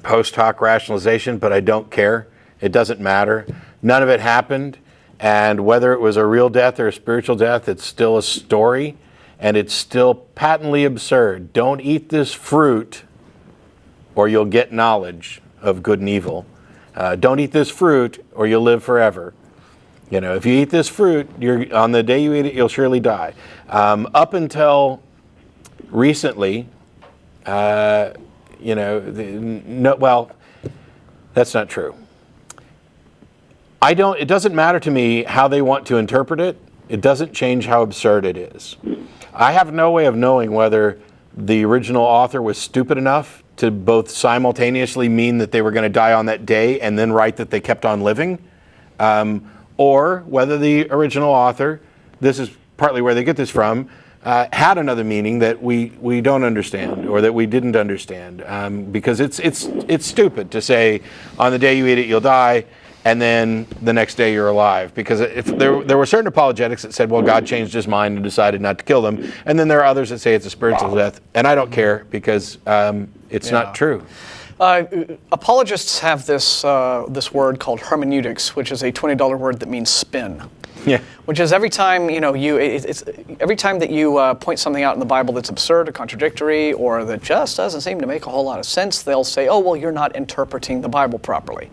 post hoc rationalization, but I don't care. It doesn't matter. None of it happened, and whether it was a real death or a spiritual death, it's still a story, and it's still patently absurd. Don't eat this fruit, or you'll get knowledge of good and evil. Don't eat this fruit, or you'll live forever. If you eat this fruit, on the day you eat it, you'll surely die. Up until recently, that's not true. It doesn't matter to me how they want to interpret it. It doesn't change how absurd it is. I have no way of knowing whether the original author was stupid enough to both simultaneously mean that they were going to die on that day and then write that they kept on living, or whether the original author, this is partly where they get this from, had another meaning that we don't understand or that we didn't understand, because it's stupid to say on the day you eat it you'll die and then the next day you're alive, because if there were certain apologetics that said, well, God changed his mind and decided not to kill them, and then there are others that say it's a spiritual death, and I don't care because it's not true. Apologists have this word called hermeneutics, which is a $20 word that means spin. Yeah. Which is every time every time that you point something out in the Bible that's absurd or contradictory or that just doesn't seem to make a whole lot of sense, they'll say, "Oh, well, you're not interpreting the Bible properly."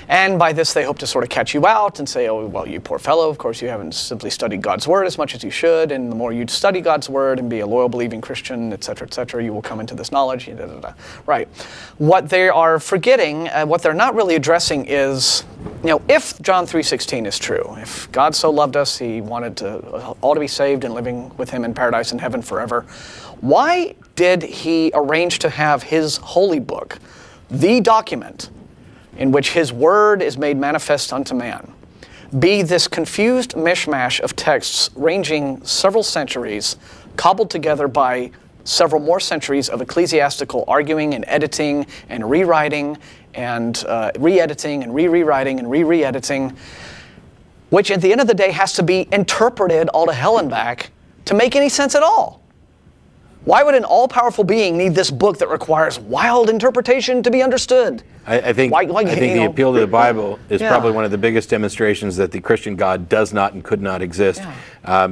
And by this, they hope to sort of catch you out and say, "Oh, well, you poor fellow, of course you haven't simply studied God's Word as much as you should, and the more you study God's Word and be a loyal, believing Christian, et cetera, you will come into this knowledge." Right. What they are forgetting, what they're not really addressing is, if John 3:16 is true, if God so loved us, he wanted to all to be saved and living with him in paradise and heaven forever, why did he arrange to have his holy book the document in which his word is made manifest unto man, be this confused mishmash of texts ranging several centuries, cobbled together by several more centuries of ecclesiastical arguing and editing and rewriting and re-editing and re-rewriting and re-editing, which at the end of the day has to be interpreted all to hell and back to make any sense at all. Why would an all-powerful being need this book that requires wild interpretation to be understood? I think the appeal to the Bible is probably one of the biggest demonstrations that the Christian God does not and could not exist,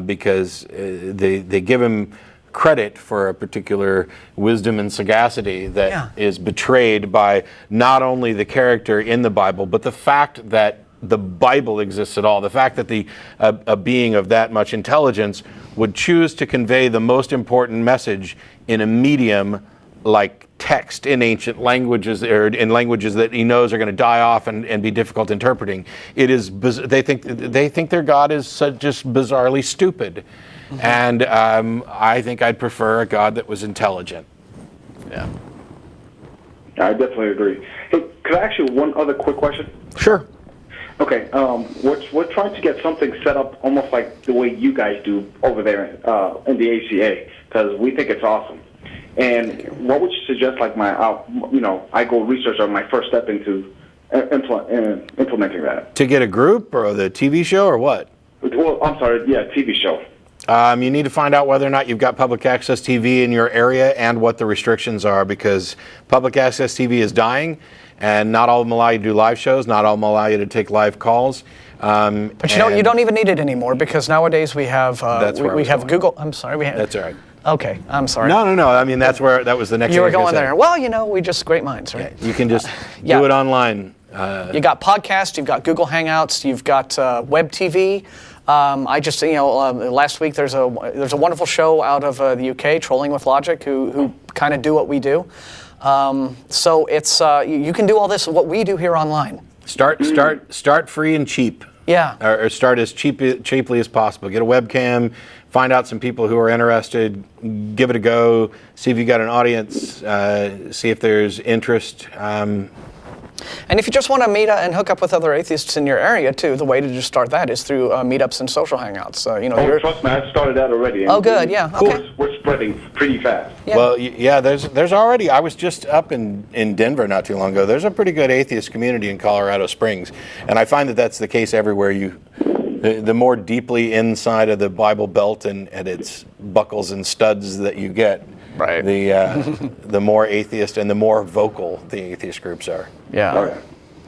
because they give him credit for a particular wisdom and sagacity that is betrayed by not only the character in the Bible, but the fact that the Bible exists at all. The fact that a being of that much intelligence would choose to convey the most important message in a medium like text in ancient languages, or in languages that he knows are going to die off and be difficult interpreting. It is they think their God is just bizarrely stupid, and I think I'd prefer a God that was intelligent. Yeah, I definitely agree. Hey, could I ask you one other quick question? Sure. Okay, we're trying to get something set up almost like the way you guys do over there in the ACA, because we think it's awesome. And what would you suggest, like I go research on my first step into implementing that? To get a group or the TV show or what? Well, I'm sorry, TV show. You need to find out whether or not you've got public access TV in your area and what the restrictions are, because public access TV is dying, and not all of them allow you to do live shows, not all of them allow you to take live calls. But you don't even need it anymore, because nowadays we have we have Google. I'm sorry, That's all right. Okay, I'm sorry. No. I mean, that was the next. You thing were I was gonna going say. there. Well, we just great minds, right? Yeah, you can just do it online. You got podcasts, you've got Google Hangouts, you've got web TV. I just last week there's a wonderful show out of the UK, Trolling with Logic, who kind of do what we do. So it's you can do all this what we do here online. Start free and cheap. Yeah. Or start as cheaply as possible. Get a webcam. Find out some people who are interested. Give it a go. See if you got an audience. See if there's interest. And if you just want to meet and hook up with other atheists in your area too, the way to just start that is through meetups and social hangouts. Trust me, I started that already. Oh, good. Yeah. Okay. We're spreading pretty fast. Yeah. Well, there's already. I was just up in Denver not too long ago. There's a pretty good atheist community in Colorado Springs, and I find that that's the case everywhere. The more deeply inside of the Bible Belt and its buckles and studs that you get, right, the more atheist and the more vocal the atheist groups are. Yeah. All right.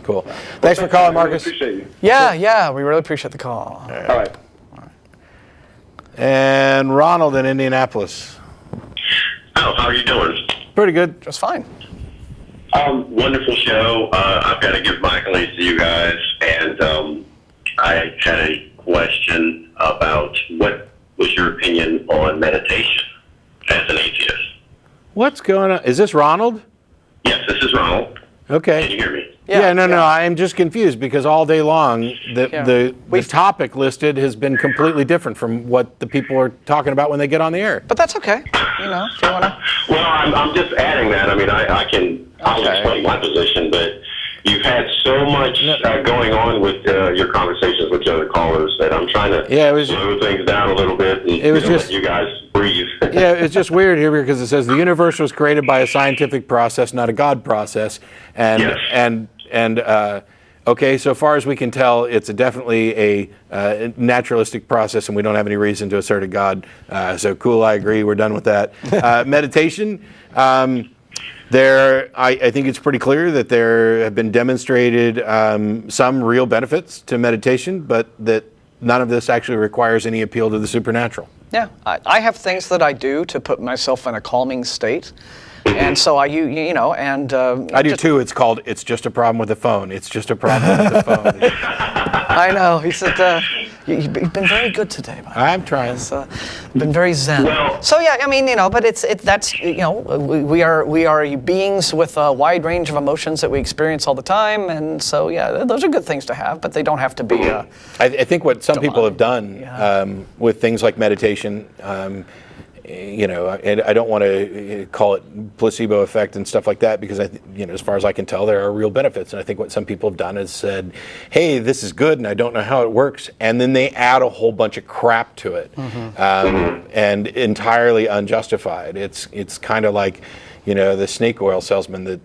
Cool. Thanks for calling, Marcus. I really appreciate you. Yeah, we really appreciate the call. All right. And Ronald in Indianapolis. Oh, how are you doing? Pretty good. Just fine. Wonderful show. I've got to give my accolades to you guys, and I had a question about what was your opinion on meditation as an atheist? What's going on? Is this Ronald? Yes, this is Ronald. Okay. Can you hear me? Yeah, no, I'm just confused because all day long the topic listed has been completely different from what the people are talking about when they get on the air. But that's okay. If you want to. Well, I'm just adding that. I mean, I'll explain my position, but you've had so much going on with your conversations with the other callers that I'm trying to slow things down a little bit and let you guys breathe. Yeah, it's just weird here because it says the universe was created by a scientific process, not a God process, okay, so far as we can tell, it's definitely a naturalistic process, and we don't have any reason to assert a God. So cool, I agree. We're done with that. Meditation. I think it's pretty clear that there have been demonstrated some real benefits to meditation, but that none of this actually requires any appeal to the supernatural. Yeah, I have things that I do to put myself in a calming state. And so I do too. It's just a problem with the phone. It's just a problem with the phone. I know. He said, you've been very good today, Mike. I'm trying. Been very zen. Well, so yeah, I mean, but we are beings with a wide range of emotions that we experience all the time, and so yeah, those are good things to have, but they don't have to be. I think what some people have done with things like meditation and I don't want to call it placebo effect and stuff like that, because as far as I can tell, there are real benefits. And I think what some people have done is said, "Hey, this is good, and I don't know how it works," and then they add a whole bunch of crap to it, and entirely unjustified. It's kind of like, the snake oil salesman that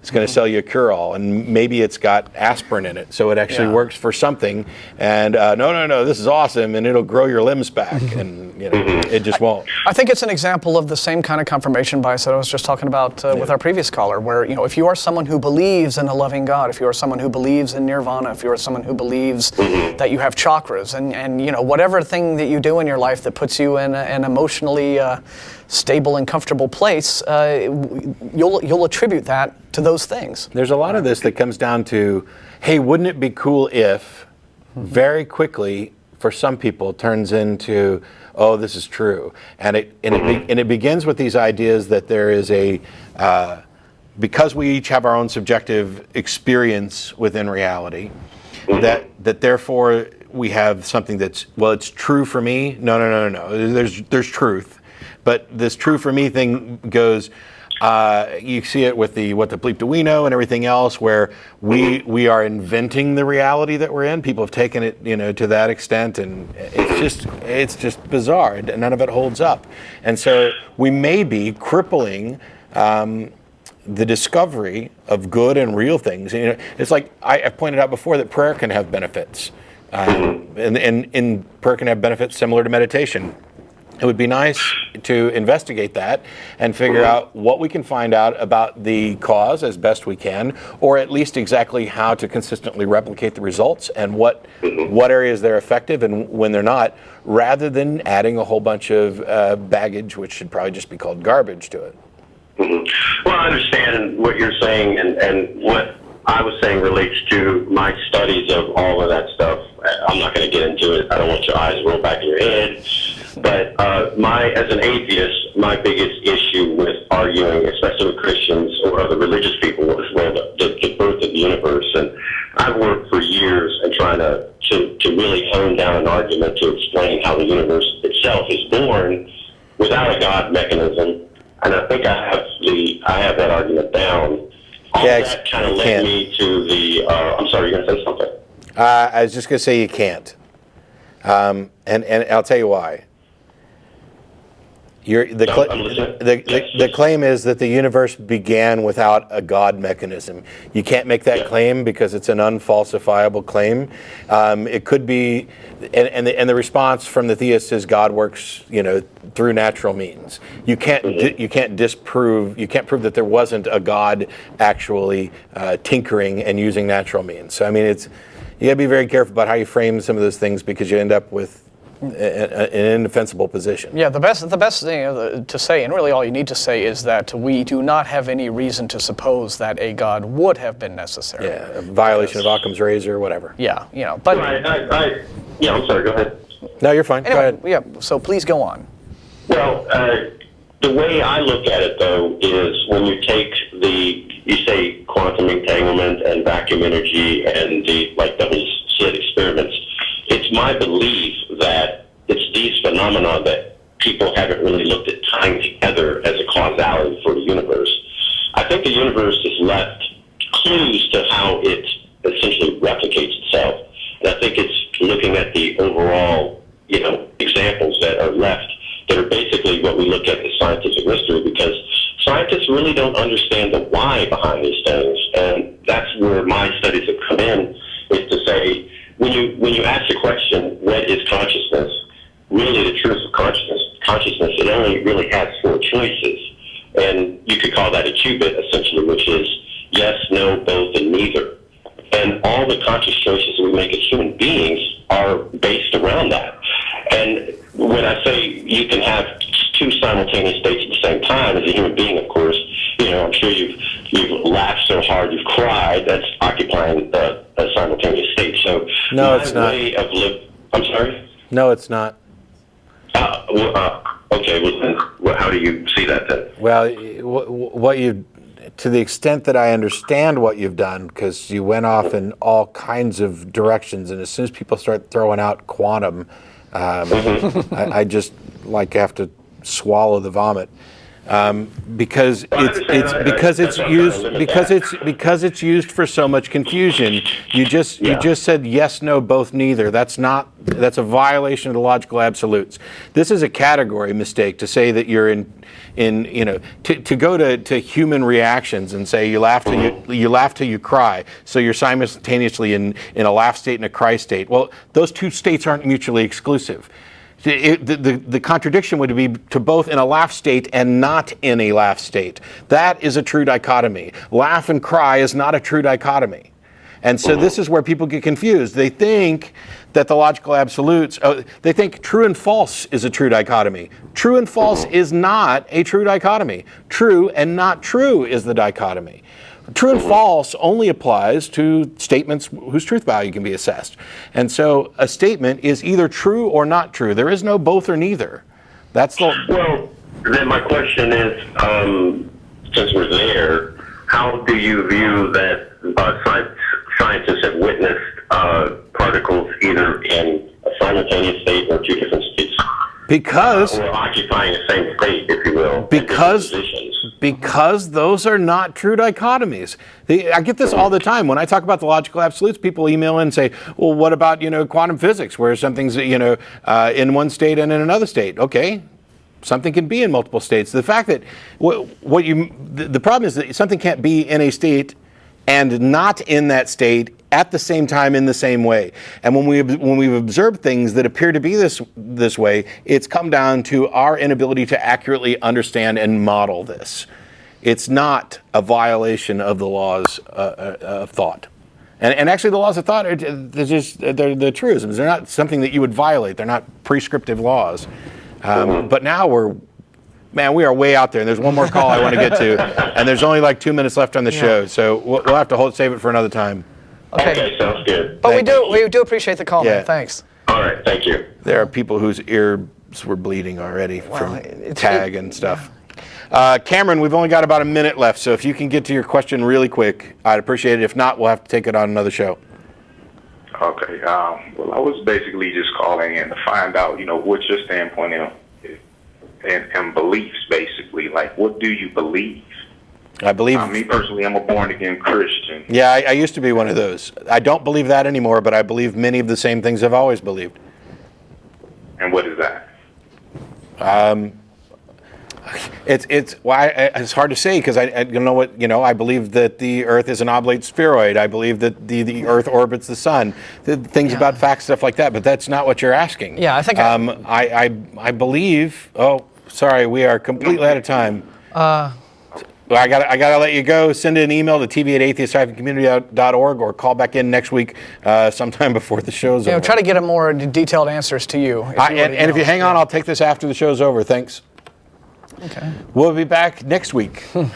is going to sell you a cure-all, and maybe it's got aspirin in it, so it actually works for something. And no, this is awesome, and it'll grow your limbs back, and it just won't. I think it's an example of the same kind of confirmation bias that I was just talking about with our previous caller, where if you are someone who believes in a loving God, if you are someone who believes in nirvana, if you are someone who believes that you have chakras, and whatever thing that you do in your life that puts you in an emotionally stable and comfortable place, you'll attribute that to those things. There's a lot of this that comes down to, hey, wouldn't it be cool if, very quickly, for some people, turns into, oh, this is true. And it begins with these ideas that there is because we each have our own subjective experience within reality, that therefore we have something that's, well, it's true for me. No. There's truth. But this true for me thing goes, you see it with the what the bleep do we know and everything else, where we are inventing the reality that we're in. People have taken it, to that extent, and it's just bizarre. None of it holds up, and so we may be crippling the discovery of good and real things. It's like I've pointed out before that prayer can have benefits, and prayer can have benefits similar to meditation. It would be nice to investigate that and figure out what we can find out about the cause as best we can, or at least exactly how to consistently replicate the results and what areas they're effective and when they're not, rather than adding a whole bunch of baggage, which should probably just be called garbage, to it. Well, I understand what you're saying, and what I was saying relates to my studies of all of that stuff. I'm not going to get into it. I don't want your eyes roll back in your head. But as an atheist, my biggest issue with arguing, especially with Christians or other religious people, is the birth of the universe. And I've worked for years in trying to really hone down an argument to explain how the universe itself is born without a God mechanism. And I think I have that argument down. All that kind of led me to the. I'm sorry, you're going to say something. I was just going to say you can't, and I'll tell you why. The claim is that the universe began without a God mechanism. You can't make that claim because it's an unfalsifiable claim. It could be, and the response from the theist is God works, through natural means. You can't prove that there wasn't a God actually tinkering and using natural means. So you got to be very careful about how you frame some of those things, because you end up with an indefensible position. Yeah, the best thing to say, and really all you need to say, is that we do not have any reason to suppose that a God would have been necessary. Yeah, a violation of Occam's razor, whatever. Yeah, but I'm sorry. Go ahead. No, you're fine. Anyway, go ahead. Yeah. So please go on. Well, the way I look at it, though, is when you take you say quantum entanglement and vacuum energy and the double slit experiments. It's my belief that it's these phenomena that people haven't really looked at tying together as a causality for the universe. I think the universe has left clues to how it essentially replicates itself. And I think it's looking at the overall, examples that are left that are basically what we look at as scientific mystery, because scientists really don't understand the why behind these things. And that's where my studies have come in, is to say, when you ask the question, what is consciousness? Really, the truth of consciousness, it only really has four choices. And you could call that a qubit, essentially, which is yes, no, both, and neither. And all the conscious choices we make as human beings are based around that. And when I say you can have two simultaneous states at the same time, as a human being, of course, I'm sure you've laughed so hard you've cried. That's occupying a simultaneous state. So no, it's not. I'm sorry? No, it's not. Okay, well, then, how do you see that then? Well, to the extent that I understand what you've done, because you went off in all kinds of directions, and as soon as people start throwing out quantum, I just have to swallow the vomit. Because it's used for so much confusion. You just said yes, no, both, neither. That's a violation of the logical absolutes. This is a category mistake to say that you're to go to human reactions and say you laugh till you cry. So you're simultaneously in a laugh state and a cry state. Well, those two states aren't mutually exclusive. The contradiction would be to both in a laugh state and not in a laugh state. That is a true dichotomy. Laugh and cry is not a true dichotomy. And so this is where people get confused. They think that the logical absolutes, they think true and false is a true dichotomy. True and false is not a true dichotomy. True and not true is the dichotomy. True and false only applies to statements whose truth value can be assessed. And so a statement is either true or not true. There is no both or neither. Well, then my question is, since we're there, how do you view that scientists have witnessed particles either in a simultaneous state or two different states? Or occupying the same state, if you will. Because those are not true dichotomies. I get this all the time. When I talk about the logical absolutes, people email in and say, well, what about, quantum physics, where something's, in one state and in another state? Okay, something can be in multiple states. The fact that the problem is that something can't be in a state and not in that state at the same time in the same way. And when we've observed things that appear to be this way, it's come down to our inability to accurately understand and model this. It's not a violation of the laws of thought. And actually the laws of thought, they're the truisms. They're not something that you would violate. They're not prescriptive laws. But now we are way out there. And there's one more call I want to get to. And there's only like 2 minutes left on the show. So we'll have to save it for another time. Okay, sounds good. But we do appreciate the call, man. Thanks. All right, thank you. There are people whose ears were bleeding already from tag and stuff. Cameron, we've only got about a minute left, so if you can get to your question really quick, I'd appreciate it. If not, we'll have to take it on another show. Okay. Well, I was basically just calling in to find out, what's your standpoint and beliefs, basically. Like, what do you believe? I believe... me personally, I'm a born-again Christian. Yeah, I used to be one of those. I don't believe that anymore, but I believe many of the same things I've always believed. And what is that? It's hard to say because I don't know what, I believe that the Earth is an oblate spheroid. I believe that the Earth orbits the sun. Things about facts, stuff like that, but that's not what you're asking. Yeah, I think... I believe... Oh, sorry, we are completely out of time. Well, I gotta let you go. Send an email to tv@atheist-community.org or call back in next week sometime before the show's over. Try to get a more detailed answers to you. If you hang on, I'll take this after the show's over. Thanks. Okay. We'll be back next week. Thanks,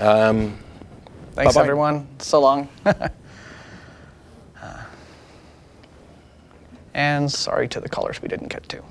bye-bye. everyone. So long. And sorry to the callers we didn't get to.